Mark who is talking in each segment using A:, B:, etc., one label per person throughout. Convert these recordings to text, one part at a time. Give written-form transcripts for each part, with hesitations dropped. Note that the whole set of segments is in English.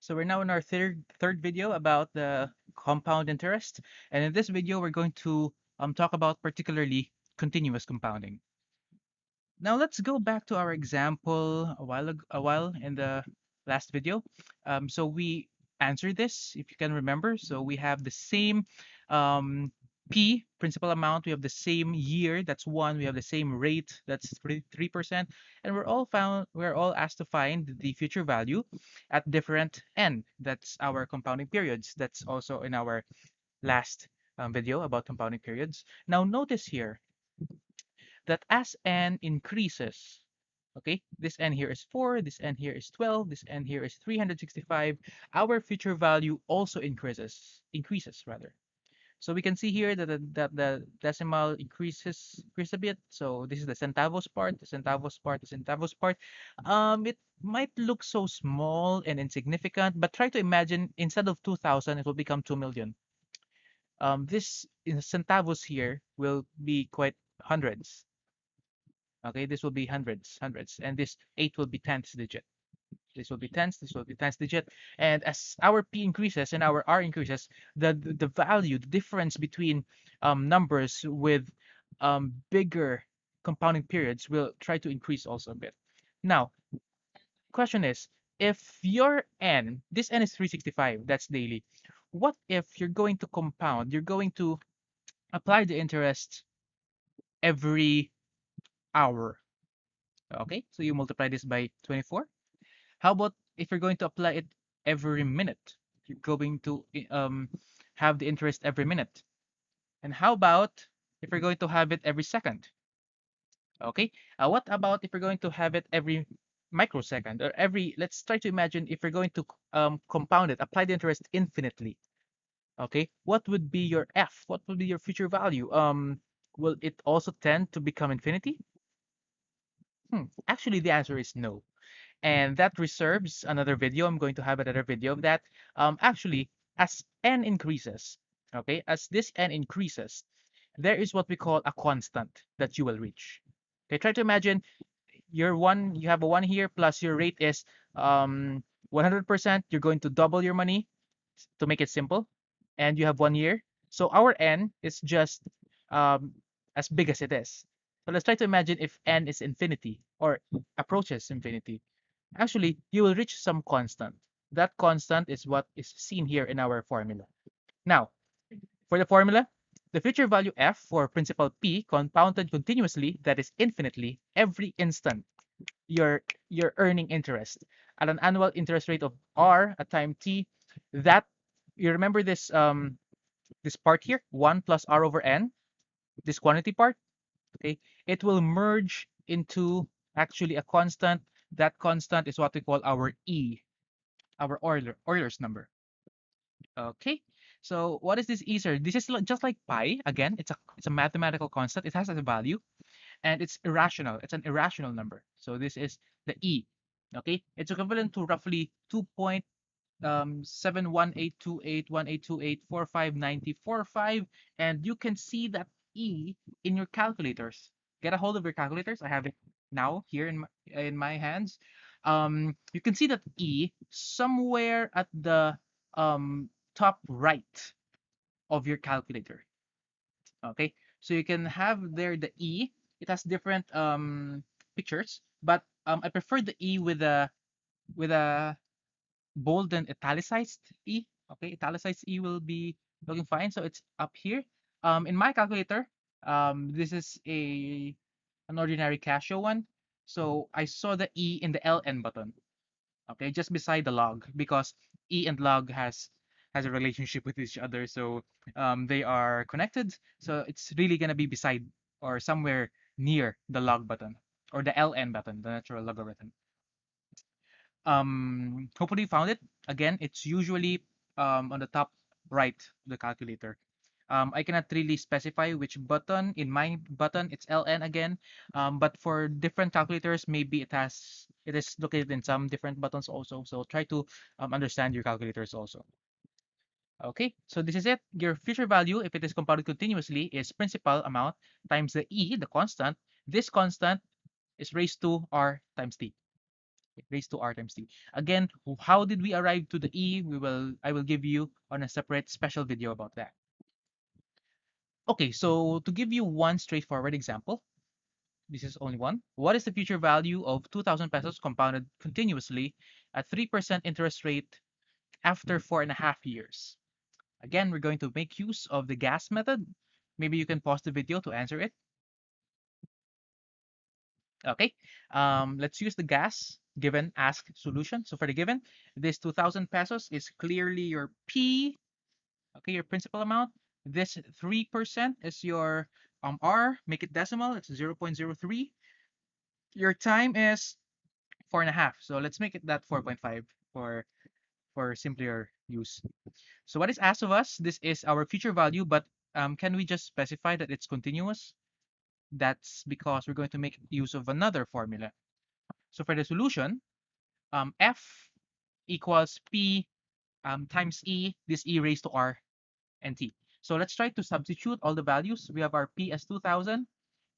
A: So we're now in our third video about the compound interest, and in this video we're going to talk about particularly continuous compounding. Now let's go back to our example a while in the last video. So we answered this, if you can remember. So we have the same um, P principal amount. We have the same year. That's one. We have the same rate. That's 3%. And we're all asked to find the future value at different n. That's our compounding periods. That's also in our last video about compounding periods. Now notice here that as n increases, okay, this n here is 4, this n here is 12, this n here is 365, our future value also increases rather. So we can see here that the decimal increase a bit. So this is the centavos part, the centavos part, the centavos part. It might look so small and insignificant, but try to imagine instead of 2,000, it will become 2 million. This in centavos here will be quite hundreds. Okay, this will be hundreds, and this 8 will be tenths digit. This will be tenths, this will be tenths digit. And as our P increases and our R increases, the value, the difference between numbers with bigger compounding periods will try to increase also a bit. Now, question is, if your n, this n is 365, that's daily. What if you're going to compound, you're going to apply the interest every hour? Okay, so you multiply this by 24. How about if you're going to apply it every minute? You're going to have the interest every minute. And how about if you're going to have it every second? Okay, what about if you're going to have it every microsecond or every, let's try to imagine if you're going to compound it, apply the interest infinitely. Okay, what would be your F? What would be your future value? Will it also tend to become infinity? Actually, the answer is no. And that reserves another video. I'm going to have another video of that. Actually, as n increases, okay, as this n increases, there is what we call a constant that you will reach. Okay, try to imagine you have a one here plus your rate is 100%. You're going to double your money to make it simple, and you have 1 year. So our n is just um, as big as it is. So let's try to imagine if n is infinity or approaches infinity. Actually, you will reach some constant. That constant is what is seen here in our formula. Now, for the formula, the future value f for principal p compounded continuously, that is infinitely, every instant you're earning interest at an annual interest rate of r at time t. That you remember this part here, 1 plus r over n, this quantity part, okay, it will merge into actually a constant. That constant is what we call our E, our Euler's number. Okay, so what is this E, sir? This is just like pi. Again, it's a mathematical constant. It has a value, and it's irrational. It's an irrational number. So this is the E. Okay, it's equivalent to roughly 2.718281828459045, and you can see that E in your calculators. Get a hold of your calculators. I have it now here in my hands. You can see that E somewhere at the top right of your calculator. Okay, so you can have there the E. It has different pictures, but I prefer the E with a bold and italicized E. Okay, italicized E will be looking fine. So it's up here. In my calculator, this is an ordinary Casio one. So I saw the E in the LN button. Okay, just beside the log, because E and log has a relationship with each other. So they are connected. So it's really gonna be beside or somewhere near the log button or the LN button, the natural logarithm. Hopefully you found it. Again, it's usually on the top right of the calculator. I cannot really specify which button. In my button, it's LN again. But for different calculators, maybe it is located in some different buttons also. So try to understand your calculators also. Okay, so this is it. Your future value, if it is compounded continuously, is principal amount times the E, the constant. This constant is raised to R times T. raised to r times t. Again, how did we arrive to the e? I will give you on a separate special video about that. Okay, so to give you one straightforward example, this is only one. What is the future value of 2,000 pesos compounded continuously at 3% interest rate after 4.5 years? Again, we're going to make use of the gas method. Maybe you can pause the video to answer it. Okay, let's use the gas given ask solution. So for the given, this 2,000 pesos is clearly your P, okay, your principal amount. This 3% is your R, make it decimal, it's 0.03. Your time is 4.5. So let's make it that 4.5 for simpler use. So what is asked of us? This is our future value, but can we just specify that it's continuous? That's because we're going to make use of another formula. So for the solution, F equals P times E, this E raised to R and T. So let's try to substitute all the values. We have our P as 2,000,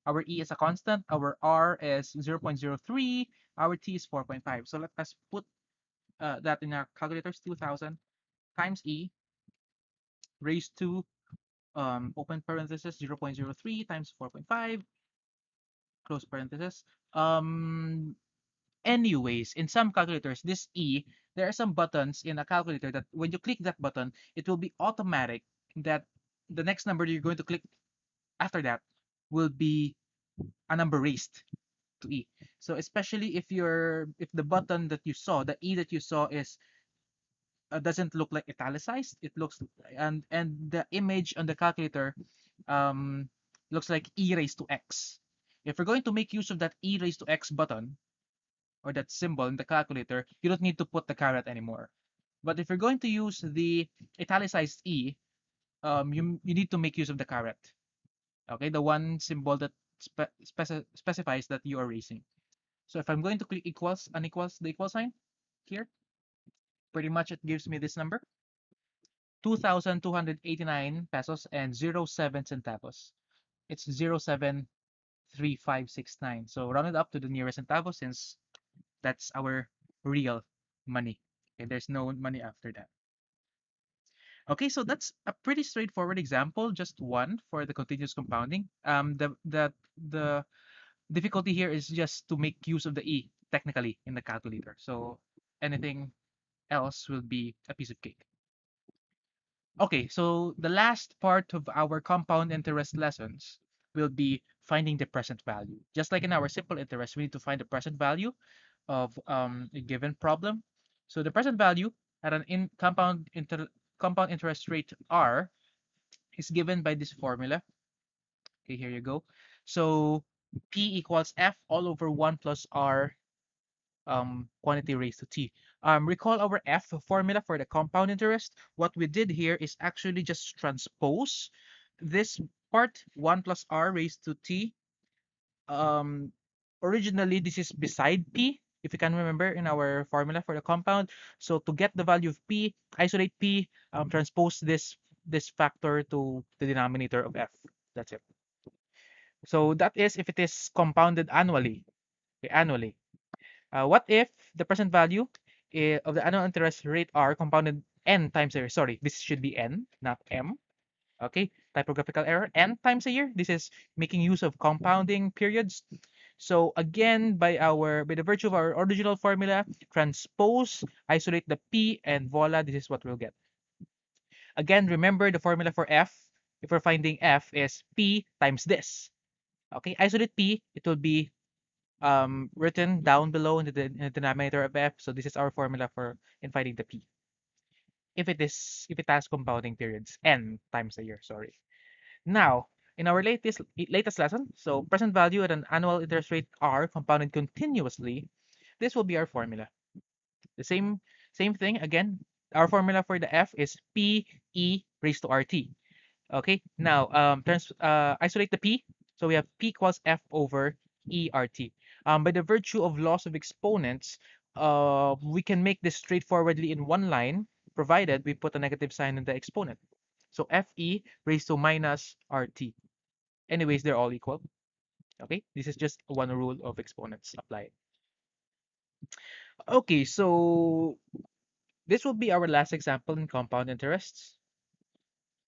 A: our E is a constant, our R is 0.03, our T is 4.5. So let us put that in our calculators, 2,000 times E raised to open parenthesis 0.03 times 4.5 close parenthesis. Um, Anyways, in some calculators, this E, there are some buttons in a calculator that when you click that button, it will be automatic that the next number you're going to click after that will be a number raised to E. So especially if the button that you saw, the E that you saw is doesn't look like italicized, it looks and the image on the calculator um, looks like E raised to X. If we're going to make use of that E raised to X button, or that symbol in the calculator, you don't need to put the caret anymore. But if you're going to use the italicized E, you need to make use of the caret. Okay, the one symbol that specifies that you are raising. So if I'm going to click equals, unequals, the equal sign here, pretty much it gives me this number, 2,289 pesos and 07 centavos. It's 0.73569. So round it up to the nearest centavo since that's our real money. Okay, there's no money after that. Okay, so that's a pretty straightforward example, just one for the continuous compounding. The difficulty here is just to make use of the e technically in the calculator. So anything else will be a piece of cake. Okay, so the last part of our compound interest lessons will be finding the present value. Just like in our simple interest, we need to find the present value of a given problem. So the present value at an compound interest rate R is given by this formula. Okay, here you go. So P equals F all over 1 plus R quantity raised to T. Recall our F formula for the compound interest. What we did here is actually just transpose this part 1 plus R raised to T. Um, Originally, this is beside P, if you can remember in our formula for the compound. So to get the value of P, isolate P, transpose this factor to the denominator of F. That's it. So that is if it is compounded annually. Okay, annually. What if the present value of the annual interest rate R compounded n times a year? Sorry, this should be n, not m. Okay, typographical error. N times a year. This is making use of compounding periods. So again, by the virtue of our original formula, transpose, isolate the p, and voila, this is what we'll get. Again, remember the formula for f. If we're finding f is p times this. Okay, isolate p, it will be written down below in the denominator of f. So this is our formula for in finding the p. If it has compounding periods, n times a year. Sorry. Now, in our latest lesson, so present value at an annual interest rate R compounded continuously, this will be our formula. The same thing again. Our formula for the f is p e raised to rt. Okay. Now, isolate the p. So we have p equals f over ert. By the virtue of laws of exponents, we can make this straightforwardly in one line, provided we put a negative sign in the exponent. So fe raised to minus rt. Anyways, they're all equal. Okay, this is just one rule of exponents applied. Okay, so this will be our last example in compound interests.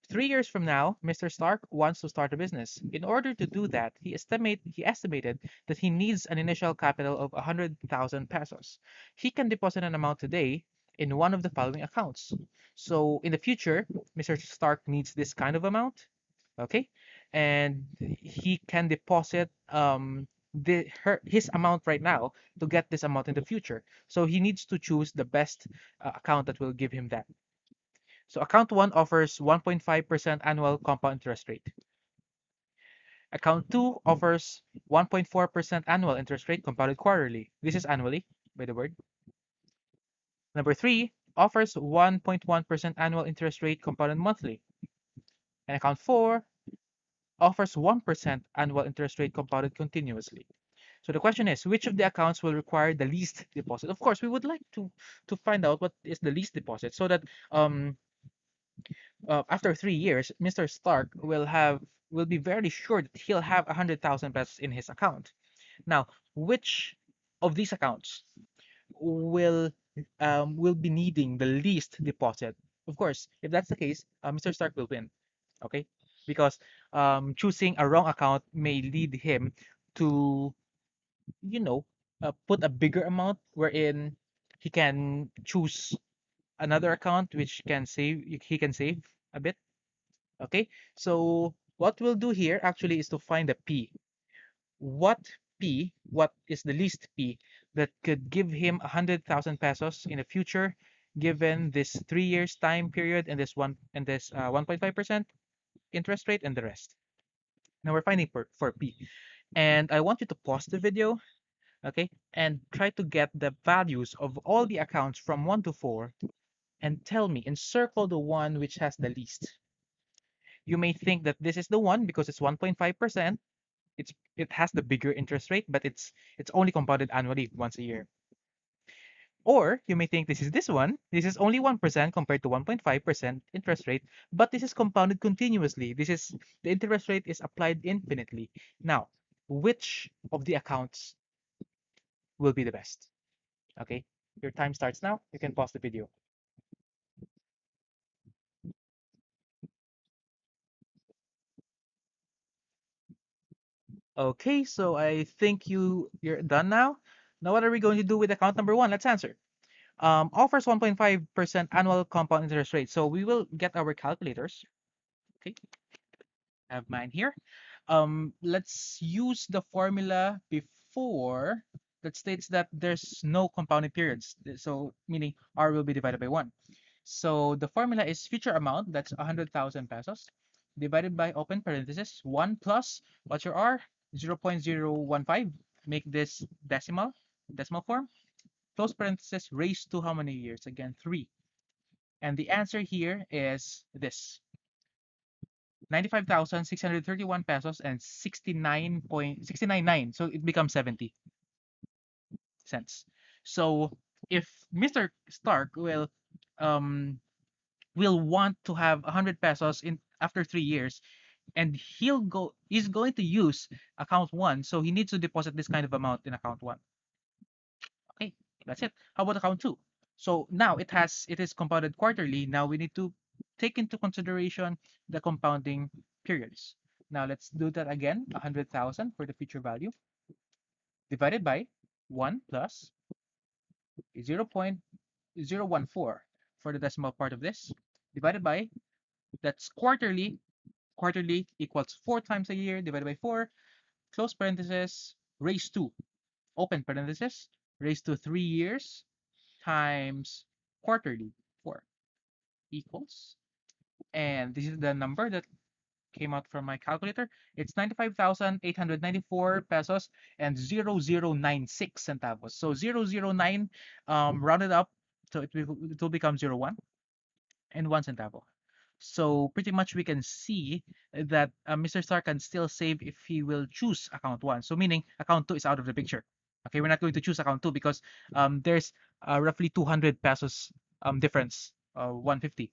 A: 3 years from now, Mr. Stark wants to start a business. In order to do that, he estimated that he needs an initial capital of 100,000 pesos. He can deposit an amount today in one of the following accounts. So in the future, Mr. Stark needs this kind of amount, okay? And he can deposit his amount right now to get this amount in the future. So he needs to choose the best account that will give him that. So account one offers 1.5% annual compound interest rate. Account two offers 1.4% annual interest rate compounded quarterly. This is annually, by the word. Number three offers 1.1% annual interest rate compounded monthly. And account four offers 1% annual interest rate compounded continuously. So the question is, which of the accounts will require the least deposit? Of course, we would like to find out what is the least deposit so that after 3 years, Mr. Stark will be very sure that he'll have 100,000 pesos in his account. Now, which of these accounts will will be needing the least deposit? Of course, if that's the case, Mr. Stark will win. Okay, because choosing a wrong account may lead him to you know put a bigger amount wherein he can choose another account which can save he can save a bit. Okay, so what we'll do here actually is to find the P. What what is the least P that could give him 100,000 pesos in the future, given this 3 years time period and this 1.5% interest rate and the rest. Now we're finding for P. And I want you to pause the video, okay, and try to get the values of all the accounts from 1 to 4 and tell me, encircle the one which has the least. You may think that this is the one because it's 1.5%. It has the bigger interest rate, but it's only compounded annually once a year. Or you may think this is this one. This is only 1% compared to 1.5% interest rate, but this is compounded continuously. The interest rate is applied infinitely. Now, which of the accounts will be the best? Okay, your time starts now. You can pause the video. Okay, so I think you're done now. Now what are we going to do with account number one? Let's answer. Offers 1.5% annual compound interest rate. So we will get our calculators. Okay, I have mine here. Let's use the formula before that states that there's no compounding periods. So meaning R will be divided by 1. So the formula is future amount, that's 100,000 pesos, divided by open parenthesis 1 plus what's your R? 0.015. Make this decimal form. Close parenthesis raised to how many years? Again, 3. And the answer here is this 95,631 pesos and 69.699. So it becomes 70 cents. So if Mr. Stark um will want to have 100 pesos in after 3 years, and he's going to use account one, so he needs to deposit this kind of amount in account one. Okay, that's it. How about account two? So now it is compounded quarterly. Now we need to take into consideration the compounding periods. Now let's do that again. 100,000 for the future value divided by 1 plus 0.014 for the decimal part of this divided by that's quarterly. Quarterly equals 4 times a year divided by 4, close parenthesis, raised to, open parenthesis, raised to 3 years times quarterly, 4 equals, and this is the number that came out from my calculator. It's 95,894 pesos and 0096 centavos. So 009 rounded up, so it will become 01 and 1 centavo. So pretty much we can see that Mr. Star can still save if he will choose account one. So meaning account two is out of the picture. Okay, we're not going to choose account two because there's roughly 200 pesos difference, 150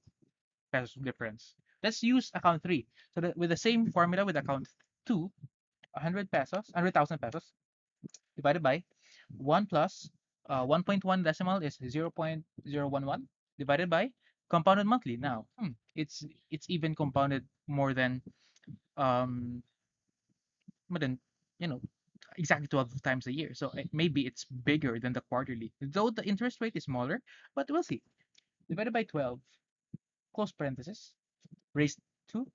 A: pesos difference. Let's use account three. So that with the same formula with account two, 100 pesos, 100,000 pesos divided by 1 plus 1.1 decimal is 0.011 divided by compounded monthly. Now, it's even compounded um more than you know exactly 12 times a year. So maybe it's bigger than the quarterly, though the interest rate is smaller. But we'll see. Divided by 12, close parenthesis, raised to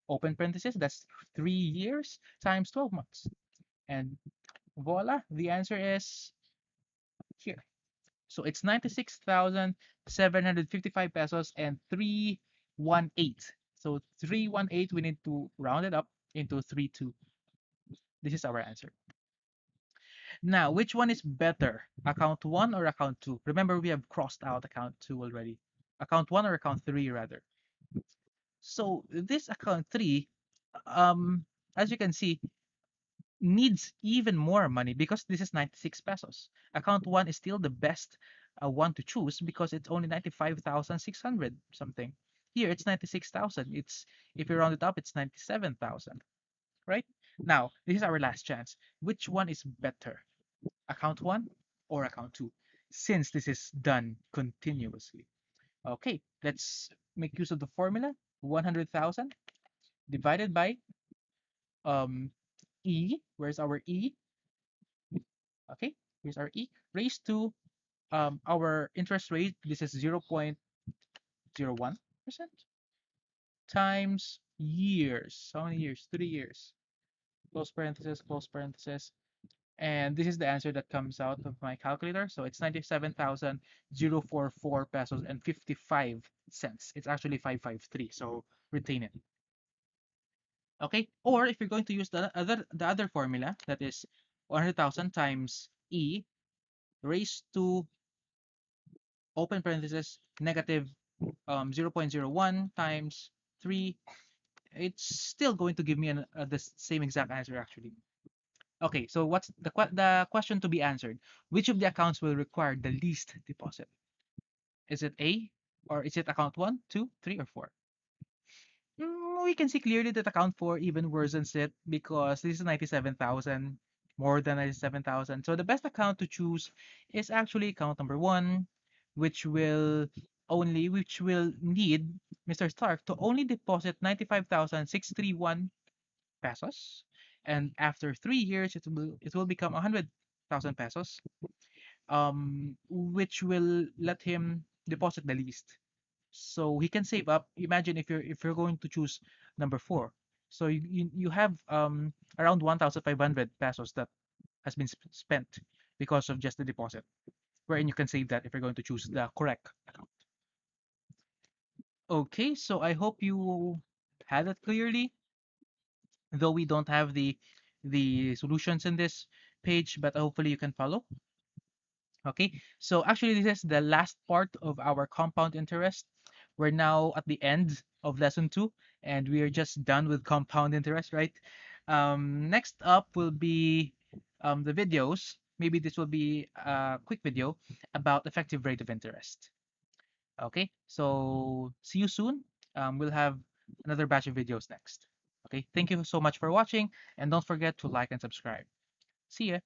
A: open parenthesis. That's 3 years times 12 months, and voila, the answer is here. So it's 96,755 pesos and 318. So 318, we need to round it up into 32. This is our answer. Now, which one is better? Account 1 or account 2? Remember, we have crossed out account 2 already. Account 1 or account 3 rather. So this account 3, um, as you can see, needs even more money because this is 96 pesos. Account 1 is still the best one to choose because it's only 95,600 something. Here it's 96,000. It's if you round it up, it's 97,000, right? Now, this is our last chance. Which one is better? Account 1 or account 2? Since this is done continuously. Okay, let's make use of the formula. 100,000 divided by um E. Where's our E? Okay, here's our E raised to our interest rate. This is 0.01% times years. How many years? 3 years. Close parenthesis, close parenthesis. And this is the answer that comes out of my calculator. So it's 97,044 pesos and 55 cents. It's actually 553. So retain it. Okay. Or if you're going to use the other formula, that is 100,000 times E raised to open parenthesis negative 0.01 times 3, it's still going to give me the same exact answer actually. Okay, so what's the question to be answered? Which of the accounts will require the least deposit? Is it A, or is it account 1, 2, 3, or 4? We can see clearly that account 4 even worsens it because this is 97,000, more than 97,000. So the best account to choose is actually account number 1, which will need Mr. Stark to only deposit 95,631 pesos, and after 3 years it will become 100,000 pesos, which will let him deposit the least, so he can save up. Imagine if you're going to choose number 4, so you have around 1,500 pesos that has been spent because of just the deposit, wherein you can save that if you're going to choose the correct account. Okay, so I hope you had it clearly, though we don't have the solutions in this page, but hopefully you can follow. Okay, so actually this is the last part of our compound interest. We're now at the end of lesson 2, and we are just done with compound interest, right? Next up will be the videos. Maybe this will be a quick video about effective rate of interest. Okay, so see you soon. We'll have another batch of videos next. Okay, thank you so much for watching, and don't forget to like and subscribe. See ya.